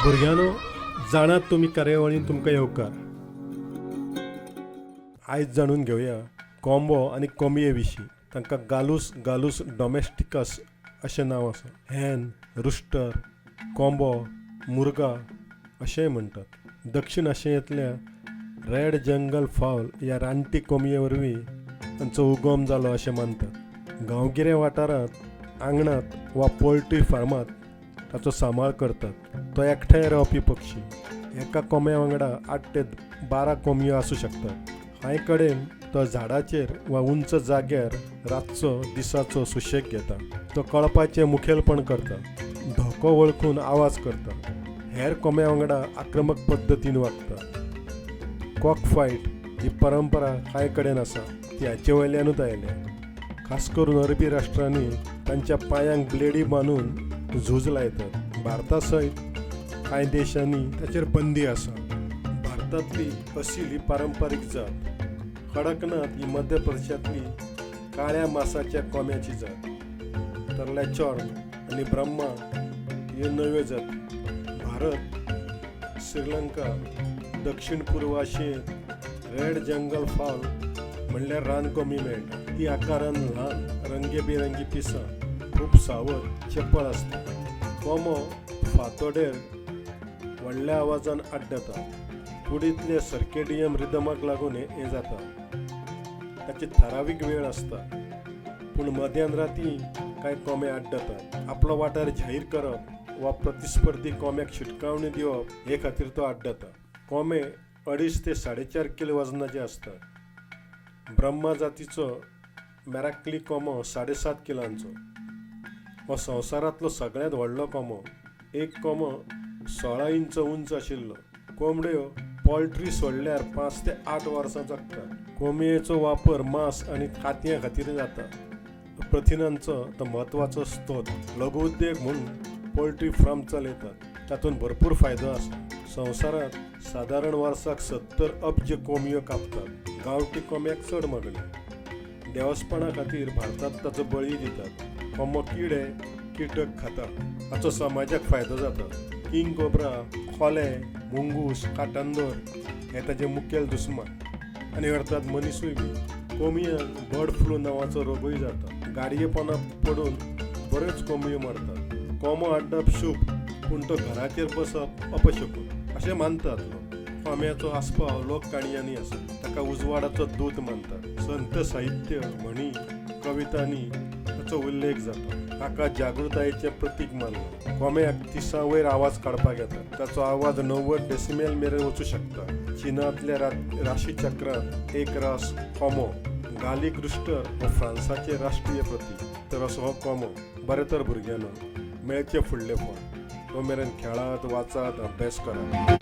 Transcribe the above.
भुरग्यानो, जाणात तुमी कार्यावळीन तुमकां येवकार. आयज जाणून घेवया कॉम्बो आनी कोंबये विशीं. तांकां गालूस डॉमेस्टिकस अशें नांव आसा. हॅन, रुस्टर, कॉम्बो, मुर्गा अशेंय म्हणटात. दक्षिण आशियांतल्या रेड जंगल फावल ह्या रानटी कोंबये वरवीं तांचो उगम जालो अशें मानतात. गांवगिऱ्या वाठारांत आंगणात वा पोल्ट्री फार्मांत ताचो सांबाळ करतात. तो एकठांय रावपी पक्षी. एका कोंब्या वांगडा 8 ते 12 कोंबयो आसूं शकतात. कांय कडेन तो झाडाचेर वा उंच जाग्यार रातचो दिसाचो सुशेग घेता. तो कळपाचें मुखेलपण करता, धोको वळखून आवाज करता, हेर कोंब्या वांगडा आक्रमक पद्दतीन वागता. कॉक फायट ही परंपरा कांय कडेन आसा, ती हाचे वयल्यानूच आयल्या. खास करून अरबी राष्ट्रांनी तांच्या पांयांक ब्लेडी बांदून झूज लायतात. भारता सयत कांय देशांनी ताचेर बंदी आसा. भारतांतली असील ही पारंपारीक जात. कडकनाथ ही मध्य प्रदेशांतली काळ्या मासाच्या कोंब्याची जात. तर लेचॉर्न आनी ब्रह्मा ह्यो नव्यो जाती. भारत, श्रीलंका, दक्षिण पूर्व आशियेंत रेड जंगल फावल म्हणल्यार रानकोंबी मेळटा. ती आकारान ल्हान, रंगेबिरंगी पिसां, खूब सावध, चपळ आसता. कोंबो फांतोडेर व्हडल्या आवाजान आड्डता. कुडींतले सर्केडियम रिदमाक लागून हें जाता. ताची थारावीक वेळ आसता, पूण मध्यान राती कांय कोंबे आड्डतात. आपलो वाठार जाहीर करप वा प्रतिस्पर्धी कोंब्याक शिटकावणी दिवप हे खातीर तो आड्डता. कोंबे 2.5 ते 4.5 किलो वजनाचे आसतात. ब्रह्मा जातीचो मॅराक्ली कोंबो 7.5 किलांचो. हो संवसारांतलो सगळ्यांत व्हडलो कोंबो. एक कोंबो 16 इंच उंच आशिल्लो. कोंबड्यो पोल्ट्री सोडल्यार 5 ते 8 वर्सां जगतात. कोंबयेचो वापर मांस आनी कातयां खातीर जाता. प्रथिनांचो तो म्हत्वाचो स्त्रोत. लघु उद्देग म्हणून पोल्ट्री फार्म चलयतात. तातूंत भरपूर फायदो आसा. संवसारांत सादारण वर्साक 70 अब्ज कोंबयो कापतात. गांवठी कोंब्याक चड मागणी. देवस्पणा खातीर भारतांत ताचो बळी दितात. कोंबो कीटक खाता. हाचो समाजाक फायदो जाता. किंग कोब्रा, खोले, मुंगूस, काटांदोर हे ताचे मुखेल दुस्मान. आनी अर्थात मनीसूय बी. कोंबयांक बर्ड फ्लू नांवाचो रोगूय जाता. गाडयेपणां पडून बऱ्योच कोंबयो मरतात. कोंबो आड्डप शुभ, पूण तो घराचेर बसप अपशकून अशें मानतात लोक. कोंब्याचो आस्पाव लोककाणयांनी आसा. ताका उजवाडाचो दूत मानतात. संत साहित्य, म्हणी, कवितांनी ताचो उल्लेख जाता. ताका जागृतायेचें प्रतीक मानलां. कोंब्याक 30 वयर आवाज काडपाक येता. ताचो आवाज 90 डेसिमेल मेरेन वचूं शकता. चीनांतल्या राशी चक्रांत एक रास कोंबो. गालीक रुस्टर हो फ्रांसाचें राष्ट्रीय प्रतीक. तर असो हो कोंबो. बरें तर भुरग्यांनो, मेळचे फुडले फावट. तो मेरेन खेळात, वाचात, अभ्यास करात.